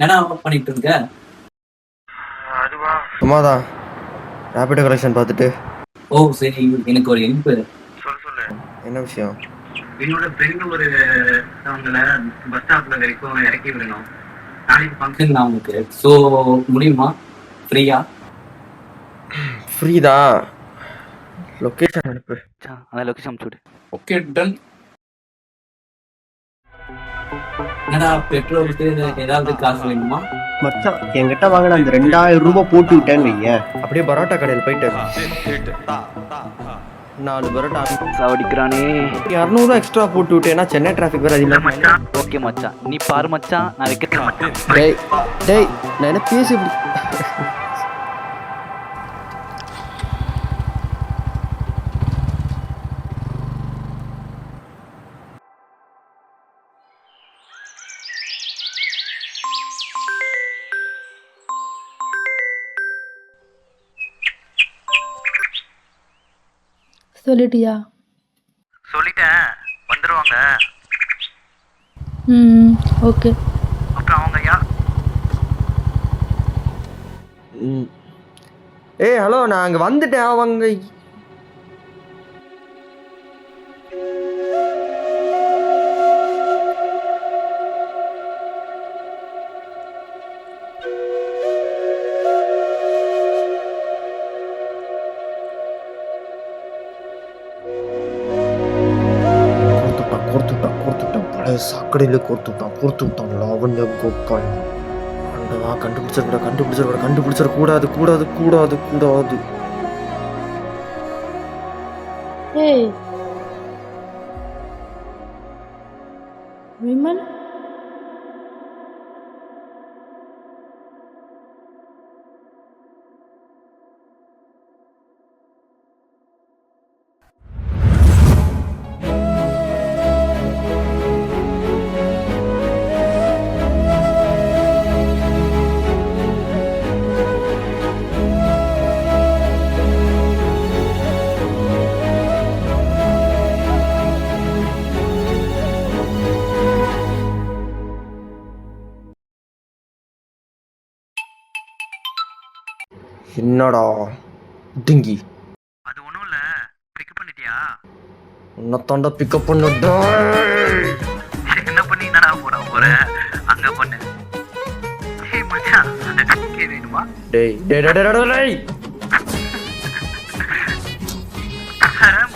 என்ன பண்ணிட்டு இருக்க? அதுவா சும்மாதான் ரேபிடோ கலெக்ஷன் பார்த்துட்டு. ஓ சரி, எனக்கு ஒரு ஹெல்ப். சொல்லு. என்ன விஷயம்? என்னோட ஃப்ரெண்டு ஒரு அவங்கள பஸ் ஸ்டாப்ல வரைக்கும் இறக்கி விடணும். நாளைக்கு ஃபங்க்ஷன் நான் உங்களுக்கு ஸோ முடியுமா? ஃப்ரீயா? ஃப்ரீ தான். லொக்கேஷன் அனுப்பு. அந்த லொக்கேஷன் அனுப்பிச்சுடு. Okay done. என்னடா பெட்ரோலுக்கு ஏதாவது காசு வேணுமா? மச்சான் என்கிட்ட வாங்கின அந்த 2000 ரூபாய் போட்டு விட்டேன்னு வையேன். அப்படியே பரோட்டா கடையில் போயிட்டு 4 பரோட்டா சாவடிக்கிறானே. 200 எக்ஸ்ட்ரா போட்டு விட்டேன்னா சென்னை டிராஃபிக் வேற அதிகமா. ஓகே மச்சான், நீ பாரு மச்சான், நான் வைக்கிறேன். டேய் டேய் நான் என்ன பேசி இப்படி சொல்லிட்டியா? சொல்லிட்டேன், வந்துருவாங்க. ம் ஓகே. அப்புறம் அவங்க யார்? ஏய் ஹலோ, நான் அங்கே வந்துட்டேன். அவங்க கோர்த்துட்டான் பழைய சாக்கடையில் கோர்த்துட்டான் லாவண்ய கோபால். ஆண்டவா, கண்டுபிடிச்சிடக்கூடாது. ஏய் விமன், என்னடா டிங்கி, அது ஒன்றும் இல்லை, பிக்கப் பண்ணிட்டியா? உன்னை பிக்கப் பண்ணடா. என்ன பண்ணி என்னடா போற அங்கே பண்ணு. ஏய் மச்சான், வேணுமா? டேய்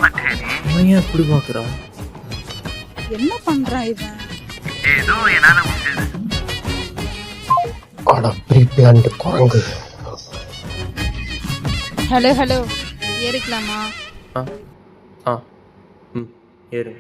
மாட்டேன். எப்படி பார்க்குறா? என்ன பண்றான் இவன்? ஏதோ என்னால முடிஞ்சது. அட ப்ரீபிளான்ட் குரங்கு. ஹலோ ஏறிக்கலாமா? ஏறு.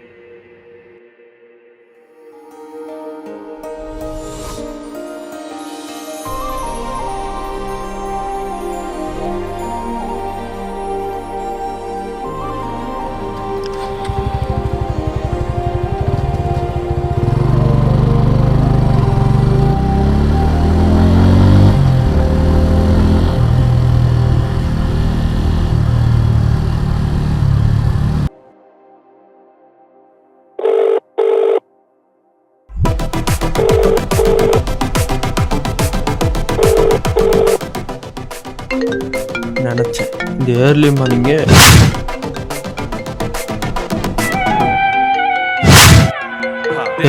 நினச்சேன் இந்த ஏர்லி மார்னிங்கே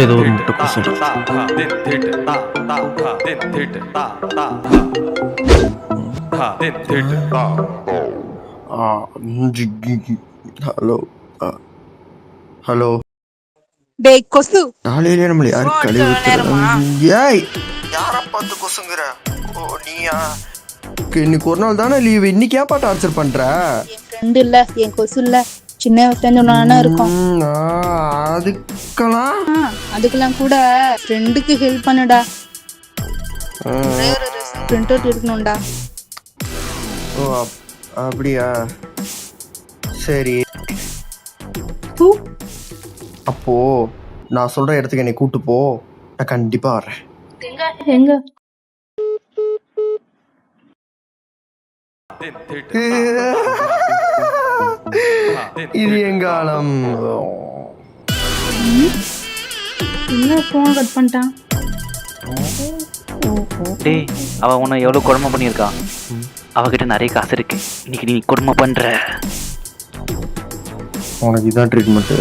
ஏதோ ஒரு முட்டை பசங்க. ஹலோ டேய் கொசு, நாளையிலே நம்மள யாரு கழுவி? ஏய் யாரை பார்த்து கொசுங்கிற? ஓ நீயா? இன்னைக்கு ஒரு நாள் தானே லீவு, இன்னைக்கு ஏப்பா டார்ச்சர் பண்ற? என் ஃப்ரெண்ட் இல்ல, என் கொசு இல்ல, சின்ன வயசுல இருக்கும். அதுக்கெல்லாம் கூட ஃப்ரெண்டுக்கு ஹெல்ப் பண்ணுடா. Print out எடுக்கணும்டா. ஓ அப்படியா? சரி, அப்போ நான் சொல்ற இடத்துக்கு என்னை கூட்டு போ, நான் கண்டிப்பா வர்றேன். எங்க? இது எங்காலம். என்ன போன் கட் பண்ணிட்டான்? டேய் அவ உன்னை எவ்வளவு கொடுமை பண்ணியிருக்கா. அவகிட்ட நிறைய காசு இருக்கு. இன்னைக்கு நீ கொடுமை பண்ற. உனக்கு இதான் ட்ரீட்மெண்ட்டு.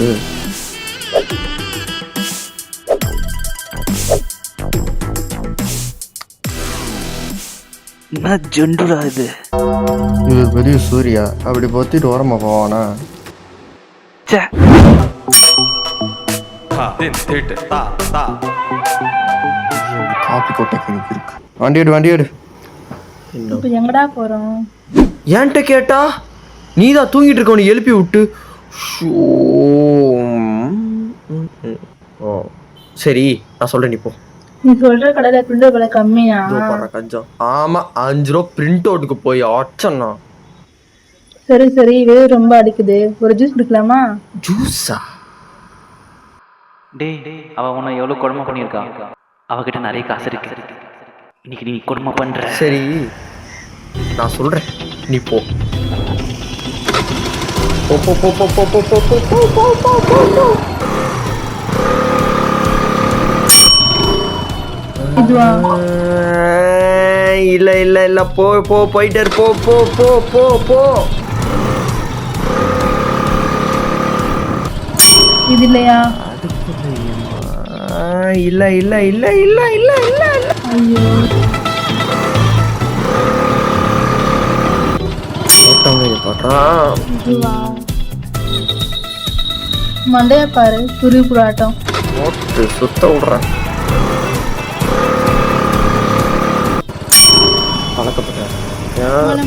என்ன ஜெண்டுடா இது. இது பெரிய சூர்யா அப்படி பொத்திட்டு ஓரமா போவானா? ச்சே. காப்பி கொட்டை எனக்கு இருக்கு. வண்டி எடு. இப்போ எங்கடா போறோம்? ஏன்ட்ட கேட்டா நீ தான் தூங்கிட்டு இருக்க, உன்னை எழுப்பி விட்டு. ஓ சரி, நான் சொல்றேன் நீ போ. நீ சொல்ற கடையில பிரிண்டர் விலை கம்மியா? கஞ்சம். ஆமா 5 ரூபா பிரிண்ட் அவுட்டுக்கு போய் அச்சண்ணா. சரி வெயில் ரொம்ப அடிக்குது, ஒரு ஜூஸ் குடிக்கலாமா? ஜூஸா? டேய் அவ உன்னை எவ்வளவு கொடுமை பண்ணியிருக்கா. அவகிட்ட நிறைய காசு இருக்கு. இன்னைக்கு நீ கொடுமை பண்ற. சரி நான் சொல்றேன் நீ போ. போ போ போ போ போ போ போ போ போ போ போ போ போ. இதுவா? இல்ல போ போ போயிட்டே போ போ போ போ போ. இது இல்லையா? இல்ல ஐயோ இதுவா? மண்டைய பாரு, குருவி புடாட்டம். சுத்த விடுறேன்.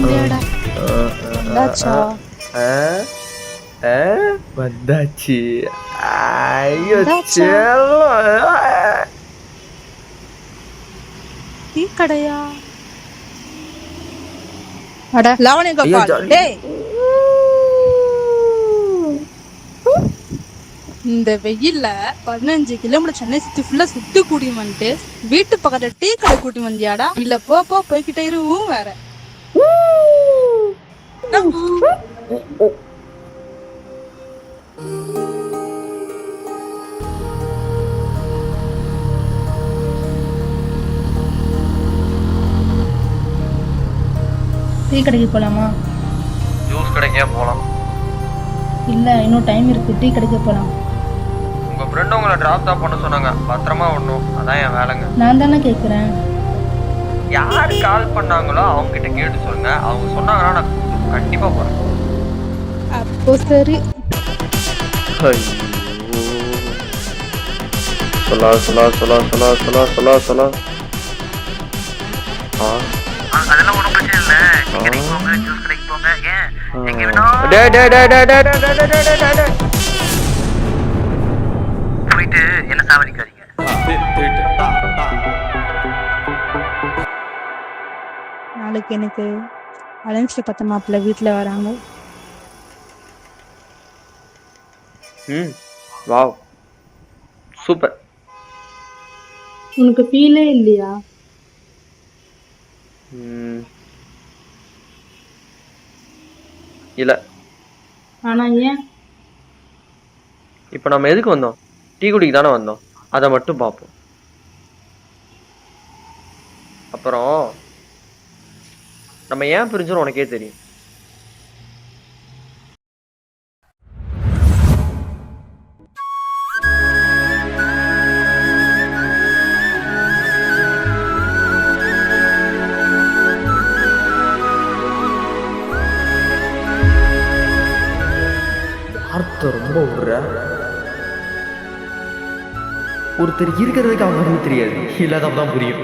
முடியாடா. வந்தாச்சா? வந்தாச்சு. ஐயோ வந்தாச்சா? டீ கடையா? அட லவணி கோபால், டேய் இந்த வெயில்ல 15 கிலோமீட்டர் சென்னை சுத்தி ஃபுல்லா சுத்தி கூட்டி வந்துட்டு வீட்டு பக்கத்துல டீ கடை கூட்டி வந்தியாடா? இல்ல போ போய்கிட்டே இருவும் வேற. டீ கடைக்கு போலாமா? ஜூஸ் கடைக்கே போலாம். இல்ல இன்னும் டைம் இருக்கு, டீ கடைக்கு போலாம். உங்க ஃப்ரெண்ட் உங்களை டிராப் தான் பண்ண சொன்னாங்க, பத்திரமா வரணும். அதான் என் வேலைங்க. நான் தானே கேக்குறேன். யார் கால் பண்ணாங்களோ அவங்க கிட்ட கேட்டு சொல்லுங்க. அவங்க சொன்னாங்கன்னா நான் கண்டிப்பா போறேன். அப்போ சரி. சொல்லா. அதெல்லாம் ஒன்றும் பிரச்சனை இல்லை. கடைக்கு போங்க, ஜூஸ் கடைக்கு போங்க. ஏன் எங்க வேணும் போயிட்டு என்ன சாவடிக்காதீங்க. நாளைக்கு எனக்கு அலைன்ஸ்ல 10 மாப்பிள்ள வீட்டுல வராங்க. Wow super. உனக்கு ஃபீலே இல்லையா? இல்ல. ஆனா ஏன்? இப்ப நம்ம எதுக்கு வந்தோம்? டீ குடிக்கு தானே வந்தோம். அதை மட்டும் பார்ப்போம். அப்புறம் நம்ம ஏன் பிரிஞ்சோம் உனக்கே தெரியும். வார்த்தை ரொம்ப விடுற. ஒருத்தர் இருக்கிறதுக்கு அவங்க தெரியாது, இல்லாதான் புரியும்.